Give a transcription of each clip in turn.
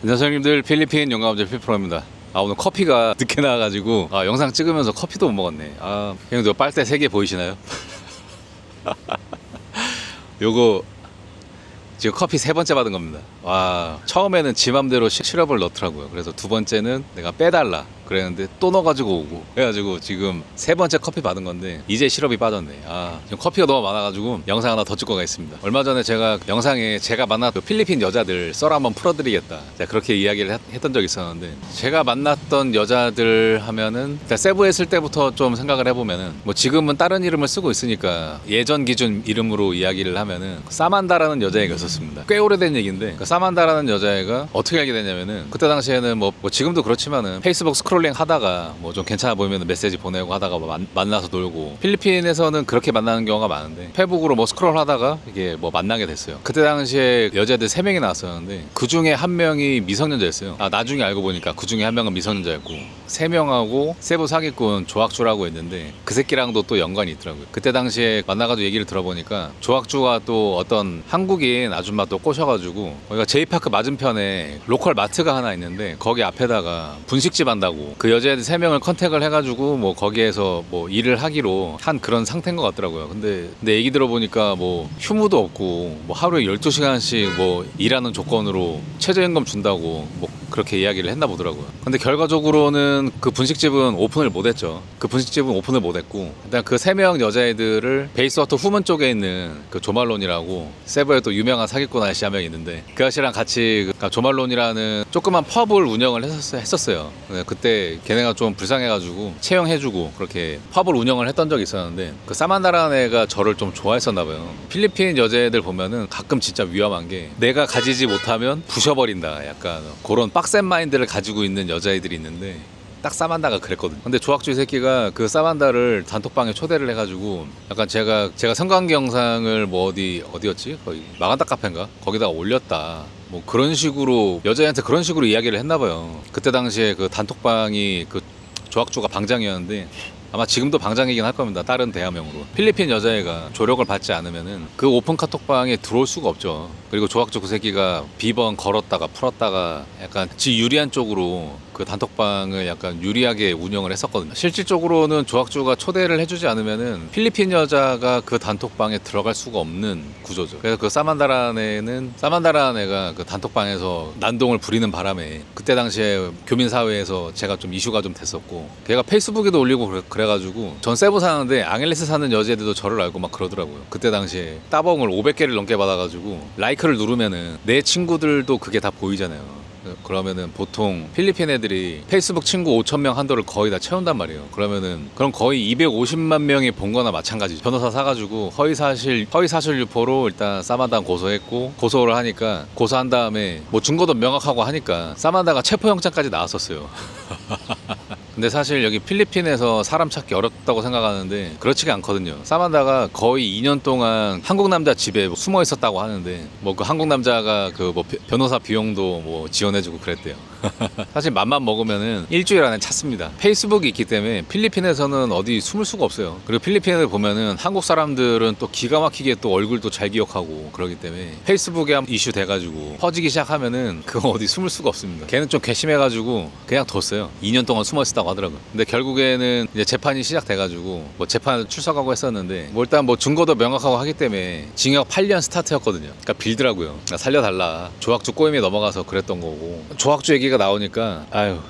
안녕하세요 형님들, 필리핀 영감제 필프로입니다. 오늘 커피가 늦게 나와가지고 영상 찍으면서 커피도 못 먹었네. 형님들 빨대 3개 보이시나요? 요거 지금 커피 3번째 받은 겁니다. 처음에는 지 맘대로 시럽을 넣더라고요. 그래서 2번째는 내가 빼달라 그랬는데 또 넣어가지고 오고, 그래가지고 지금 3번째 커피 받은 건데 이제 시럽이 빠졌네. 지금 커피가 너무 많아가지고 영상 하나 더 찍고 가겠습니다. 얼마 전에 제가 영상에 제가 만났던 필리핀 여자들 썰 한번 풀어드리겠다, 제가 그렇게 이야기를 했던 적이 있었는데, 제가 만났던 여자들 하면은 세부 했을 때부터 좀 생각을 해보면은, 뭐 지금은 다른 이름을 쓰고 있으니까 예전 기준 이름으로 이야기를 하면은 사만다라는 여자애가 있었습니다. 꽤 오래된 얘기인데, 그 사만다라는 여자애가 어떻게 알게 됐냐면은, 그때 당시에는 뭐 지금도 그렇지만은 페이스북 스크롤링 하다가 뭐 좀 괜찮아 보이면 메시지 보내고 하다가 뭐 만나서 놀고, 필리핀에서는 그렇게 만나는 경우가 많은데 페이북으로 뭐 스크롤 하다가 이게 뭐 만나게 됐어요. 그때 당시에 여자들 3명이 나왔었는데 그 중에 1명이 미성년자였어요. 나중에 알고 보니까 그 중에 1명은 미성년자였고, 3명하고 세부 사기꾼 조학주라고 했는데 그 새끼랑도 또 연관이 있더라고요. 그때 당시에 만나가지고 얘기를 들어보니까 조학주가 또 어떤 한국인 아줌마 또 꼬셔가지고, 거기가 제이파크 맞은편에 로컬 마트가 하나 있는데 거기 앞에다가 분식집 한다고 그 여자애들 3명을 컨택을 해가지고 뭐 거기에서 뭐 일을 하기로 한 그런 상태인 것 같더라고요. 근데 얘기 들어보니까 뭐 휴무도 없고 뭐 하루에 12시간씩 뭐 일하는 조건으로 최저임금 준다고 뭐 그렇게 이야기를 했나 보더라고요. 근데 결과적으로는 그 분식집은 오픈을 못했죠. 그 분식집은 오픈을 못했고, 일단 그 3명 여자애들을 베이스워터 후문 쪽에 있는 그 조말론이라고, 세부에 또 유명한 사기꾼 아저씨 1명 있는데 그 아저씨랑 같이 조말론이라는 조그만 펍을 운영을 했었어요. 그때 걔네가 좀 불쌍해가지고 채용해주고 그렇게 펍을 운영을 했던 적이 있었는데, 그 사만다라는 애가 저를 좀 좋아했었나봐요. 필리핀 여자애들 보면은 가끔 진짜 위험한 게, 내가 가지지 못하면 부셔버린다, 약간 그런 빡센 마인드를 가지고 있는 여자애들이 있는데, 딱 사만다가 그랬거든요. 근데 조학주 새끼가 그 사만다를 단톡방에 초대를 해가지고, 약간 제가 성관계 영상을 뭐 어디였지? 거의 마간다 카페인가? 거기다가 올렸다, 뭐 그런 식으로 여자애한테 그런 식으로 이야기를 했나봐요. 그때 당시에 그 단톡방이 그 조학주가 방장이었는데, 아마 지금도 방장이긴 할 겁니다. 다른 대화명으로. 필리핀 여자애가 조력을 받지 않으면은 그 오픈 카톡방에 들어올 수가 없죠. 그리고 조학주 그 새끼가 비번 걸었다가 풀었다가 약간 지 유리한 쪽으로 그 단톡방을 약간 유리하게 운영을 했었거든요. 실질적으로는 조학주가 초대를 해주지 않으면은 필리핀 여자가 그 단톡방에 들어갈 수가 없는 구조죠. 그래서 그 사만다라는 애가 그 단톡방에서 난동을 부리는 바람에 그때 당시에 교민사회에서 제가 좀 이슈가 좀 됐었고, 걔가 페이스북에도 올리고 그래가지고, 전 세부 사는데 앙헬리스 사는 여자애들도 저를 알고 막 그러더라고요. 그때 당시에 따봉을 500개를 넘게 받아가지고 라이크를 누르면은 내 친구들도 그게 다 보이잖아요. 그러면은 보통 필리핀 애들이 페이스북 친구 5,000명 한도를 거의 다 채운단 말이에요. 그럼 거의 250만 명이 본 거나 마찬가지. 변호사 사가지고 허위사실 유포로 일단 사만다 고소했고, 고소를 하니까, 고소한 다음에 뭐 증거도 명확하고 하니까 사만다가 체포영장까지 나왔었어요. 근데 사실 여기 필리핀에서 사람 찾기 어렵다고 생각하는데 그렇지가 않거든요. 사만다가 거의 2년 동안 한국 남자 집에 숨어 있었다고 하는데, 뭐 그 한국 남자가 그 뭐 변호사 비용도 뭐 지원해주고 그랬대요. 사실 맘만 먹으면은 일주일 안에 찾습니다. 페이스북이 있기 때문에 필리핀에서는 어디 숨을 수가 없어요. 그리고 필리핀을 보면은 한국 사람들은 또 기가 막히게 또 얼굴도 잘 기억하고 그러기 때문에 페이스북에 한번 이슈 돼가지고 퍼지기 시작하면은 그거 어디 숨을 수가 없습니다. 걔는 좀 괘씸해가지고 그냥 뒀어요. 2년 동안 숨어 있었다고 하더라고요. 근데 결국에는 이제 재판이 시작돼가지고 뭐 재판을 출석하고 했었는데, 뭐 일단 뭐 증거도 명확하고 하기 때문에 징역 8년 스타트였거든요. 그러니까 빌더라고요. 그러니까 살려달라. 조학주 꼬임에 넘어가서 그랬던 거고, 조학주 얘기가 나오니까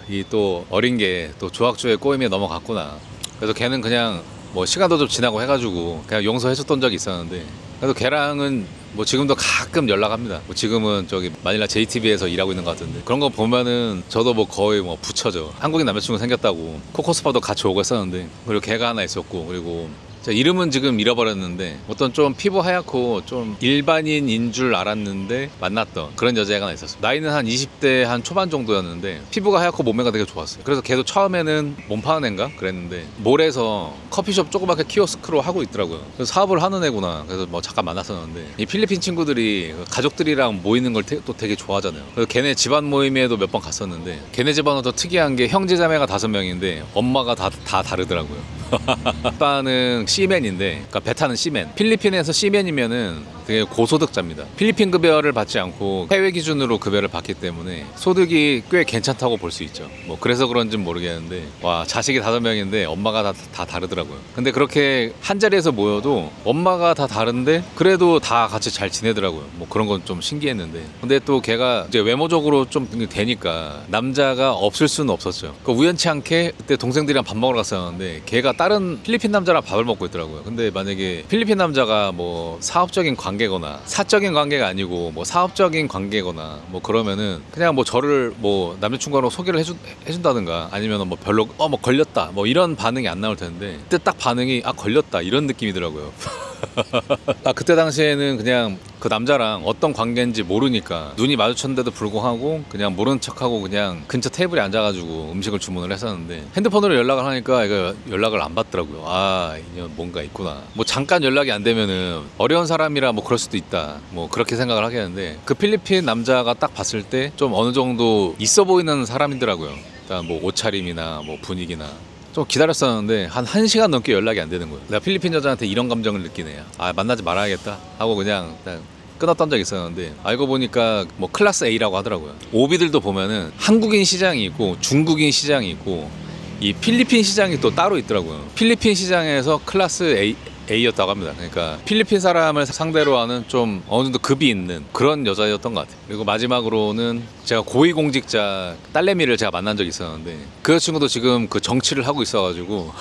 이 또 어린 게 또 조학주의 꼬임에 넘어갔구나. 그래서 걔는 그냥 뭐 시간도 좀 지나고 해가지고 그냥 용서해줬던 적이 있었는데, 그래도 걔랑은 뭐 지금도 가끔 연락합니다. 뭐 지금은 저기 마닐라 JTB에서 일하고 있는 것 같은데, 그런 거 보면은 저도 뭐 거의 뭐 부처죠. 한국인 남자친구 생겼다고 코코스파도 같이 오고 했었는데, 그리고 걔가 하나 있었고, 그리고 이름은 지금 잃어버렸는데 어떤 좀 피부 하얗고 좀 일반인인 줄 알았는데 만났던 그런 여자애가 하나 있었어요. 나이는 한 20대 한 초반 정도였는데 피부가 하얗고 몸매가 되게 좋았어요. 그래서 걔도 처음에는 몸 파는 애인가 그랬는데 몰에서 커피숍 조그맣게 키오스크로 하고 있더라고요. 그래서 사업을 하는 애구나. 그래서 뭐 잠깐 만났었는데, 이 필리핀 친구들이 가족들이랑 모이는 걸 또 되게 좋아하잖아요. 그래서 걔네 집안 모임에도 몇 번 갔었는데, 걔네 집안은 더 특이한 게 형제자매가 5명인데 엄마가 다 다르더라고요. 아빠는 C맨인데, 그러니까 베타는 C맨. 필리핀에서 C맨이면은 되게 고소득자입니다. 필리핀 급여를 받지 않고 해외 기준으로 급여를 받기 때문에 소득이 꽤 괜찮다고 볼 수 있죠. 뭐 그래서 그런지는 모르겠는데 와 자식이 5명인데 엄마가 다 다르더라고요. 근데 그렇게 한 자리에서 모여도 엄마가 다 다른데 그래도 다 같이 잘 지내더라고요. 뭐 그런 건 좀 신기했는데 근데 또 걔가 이제 외모적으로 좀 되니까 남자가 없을 수는 없었죠. 그 우연치 않게 그때 동생들이랑 밥 먹으러 갔었는데 걔가 다른 필리핀 남자랑 밥을 먹고 있더라고요. 근데 만약에 필리핀 남자가 뭐 사업적인 관계거나 사적인 관계가 아니고 뭐 사업적인 관계거나 뭐 그러면은 그냥 뭐 저를 뭐 남자친구로 소개를 해준다든가 아니면 뭐 별로 뭐 걸렸다 뭐 이런 반응이 안 나올 텐데 그때 딱 반응이 걸렸다 이런 느낌이더라고요. 그때 당시에는 그냥 그 남자랑 어떤 관계인지 모르니까 눈이 마주쳤는데도 불구하고 그냥 모르는 척하고 그냥 근처 테이블에 앉아가지고 음식을 주문을 했었는데 핸드폰으로 연락을 하니까 이거 연락을 안 받더라고요. 이년 뭔가 있구나. 뭐 잠깐 연락이 안 되면은 어려운 사람이라 뭐 그럴 수도 있다 뭐 그렇게 생각을 하겠는데 그 필리핀 남자가 딱 봤을 때 좀 어느 정도 있어 보이는 사람이더라고요. 일단 뭐 옷차림이나 뭐 분위기나 좀 기다렸었는데 한 1시간 넘게 연락이 안 되는 거예요. 내가 필리핀 여자한테 이런 감정을 느끼네. 만나지 말아야겠다 하고 그냥 끊었던 적이 있었는데 알고 보니까 뭐 클래스 A라고 하더라고요. 오비들도 보면은 한국인 시장이 있고 중국인 시장이 있고 이 필리핀 시장이 또 따로 있더라고요. 필리핀 시장에서 클래스 A였다고 합니다. 그러니까 필리핀 사람을 상대로 하는 좀 어느 정도 급이 있는 그런 여자였던 것 같아요. 그리고 마지막으로는 제가 고위공직자 딸내미를 제가 만난 적이 있었는데 그 친구도 지금 그 정치를 하고 있어가지고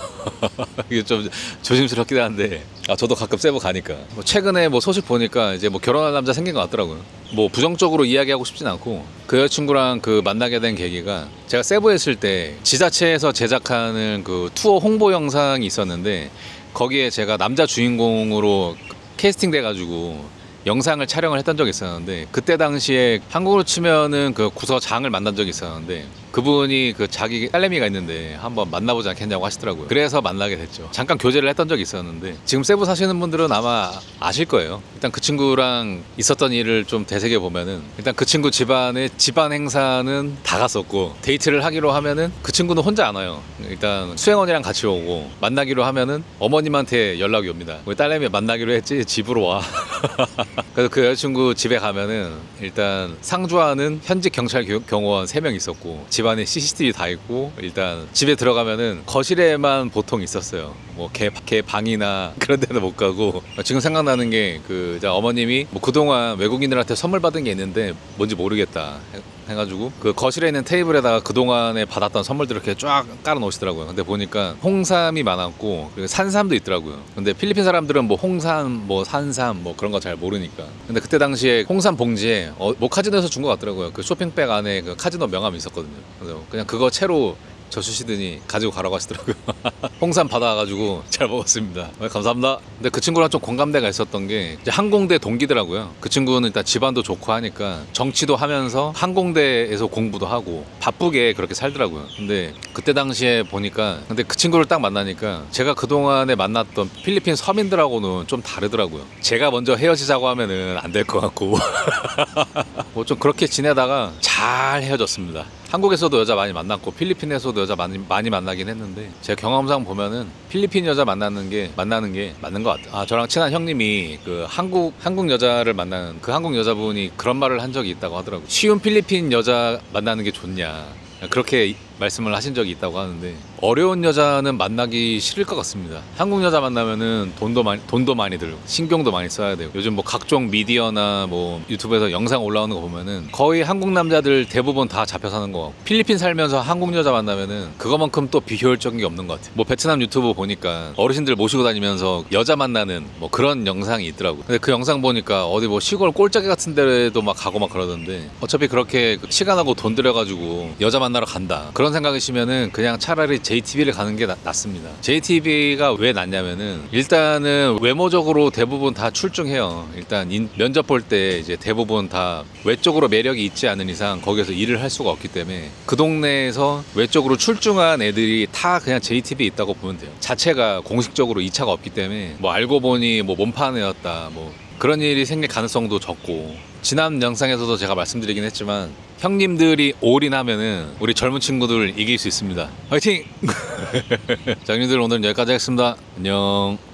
이게 좀 조심스럽긴 한데 저도 가끔 세부 가니까 뭐 최근에 뭐 소식 보니까 이제 뭐 결혼할 남자 생긴 것 같더라고요. 뭐 부정적으로 이야기하고 싶진 않고 그 여자친구랑 그 만나게 된 계기가 제가 세부에 있을 때 지자체에서 제작하는 그 투어 홍보 영상이 있었는데 거기에 제가 남자 주인공으로 캐스팅 돼가지고 영상을 촬영을 했던 적이 있었는데 그때 당시에 한국으로 치면은 그 구서장을 만난 적이 있었는데 그분이 그 자기 딸내미가 있는데 한번 만나보지 않겠냐고 하시더라고요. 그래서 만나게 됐죠. 잠깐 교제를 했던 적이 있었는데 지금 세부 사시는 분들은 아마 아실 거예요. 일단 그 친구랑 있었던 일을 좀 되새겨 보면은 일단 그 친구 집안의 집안 행사는 다 갔었고 데이트를 하기로 하면은 그 친구는 혼자 안 와요. 일단 수행원이랑 같이 오고 만나기로 하면은 어머님한테 연락이 옵니다. 우리 딸내미 만나기로 했지 집으로 와. 그래서 그 여자친구 집에 가면은 일단 상주하는 현직 경찰 경호원 3명 있었고 집안에 CCTV 다 있고 일단 집에 들어가면은 거실에만 보통 있었어요. 뭐 걔 방이나 그런 데는 못 가고 지금 생각나는 게 그 어머님이 뭐 그동안 외국인들한테 선물 받은 게 있는데 뭔지 모르겠다 해가지고 그 거실에 있는 테이블에다가 그동안에 받았던 선물들을 이렇게 쫙 깔아 놓으시더라고요. 근데 보니까 홍삼이 많았고 그리고 산삼도 있더라고요. 근데 필리핀 사람들은 뭐 홍삼 뭐 산삼 뭐 그런 거 잘 모르니까 근데 그때 당시에 홍삼 봉지에 뭐 카지노에서 준 것 같더라고요. 그 쇼핑백 안에 그 카지노 명함이 있었거든요. 그래서 그냥 그거 채로 저주시더니 가지고 가라고 하시더라고요. 홍삼 받아가지고 잘 먹었습니다. 감사합니다. 근데 그 친구랑 좀 공감대가 있었던 게 이제 항공대 동기더라고요. 그 친구는 일단 집안도 좋고 하니까 정치도 하면서 항공대에서 공부도 하고 바쁘게 그렇게 살더라고요. 근데 그때 당시에 보니까 근데 그 친구를 딱 만나니까 제가 그동안에 만났던 필리핀 서민들하고는 좀 다르더라고요. 제가 먼저 헤어지자고 하면은 안 될 것 같고 뭐 좀 그렇게 지내다가 잘 헤어졌습니다. 한국에서도 여자 많이 만났고 필리핀에서도 여자 많이 만나긴 했는데 제가 경험상 보면은 필리핀 여자 만나는 게 맞는 것 같아요. 저랑 친한 형님이 그 한국 여자를 만나는 그 한국 여자분이 그런 말을 한 적이 있다고 하더라고요. 쉬운 필리핀 여자 만나는 게 좋냐 그렇게 말씀을 하신 적이 있다고 하는데 어려운 여자는 만나기 싫을 것 같습니다. 한국 여자 만나면은 돈도 많이 들고 신경도 많이 써야 되고 요즘 뭐 각종 미디어나 뭐 유튜브에서 영상 올라오는 거 보면은 거의 한국 남자들 대부분 다 잡혀 사는 거 같고 필리핀 살면서 한국 여자 만나면은 그거만큼 또 비효율적인 게 없는 것 같아요. 뭐 베트남 유튜브 보니까 어르신들 모시고 다니면서 여자 만나는 뭐 그런 영상이 있더라고요. 근데 그 영상 보니까 어디 뭐 시골 꼴짜기 같은 데도 막 가고 막 그러던데 어차피 그렇게 시간하고 돈 들여가지고 여자 만나러 간다 그런 생각이시면은 그냥 차라리 JTB를 가는 게 낫습니다. JTB가 왜 낫냐면은 일단은 외모적으로 대부분 다 출중해요. 일단 면접 볼 때 이제 대부분 다 외적으로 매력이 있지 않은 이상 거기서 일을 할 수가 없기 때문에 그 동네에서 외적으로 출중한 애들이 다 그냥 JTB에 있다고 보면 돼요. 자체가 공식적으로 2차가 없기 때문에 뭐 알고 보니 뭐 몸판 애였다 뭐 그런 일이 생길 가능성도 적고 지난 영상에서도 제가 말씀드리긴 했지만 형님들이 올인하면은 우리 젊은 친구들 이길 수 있습니다. 화이팅! 자, 형님들 오늘 여기까지 하겠습니다. 안녕.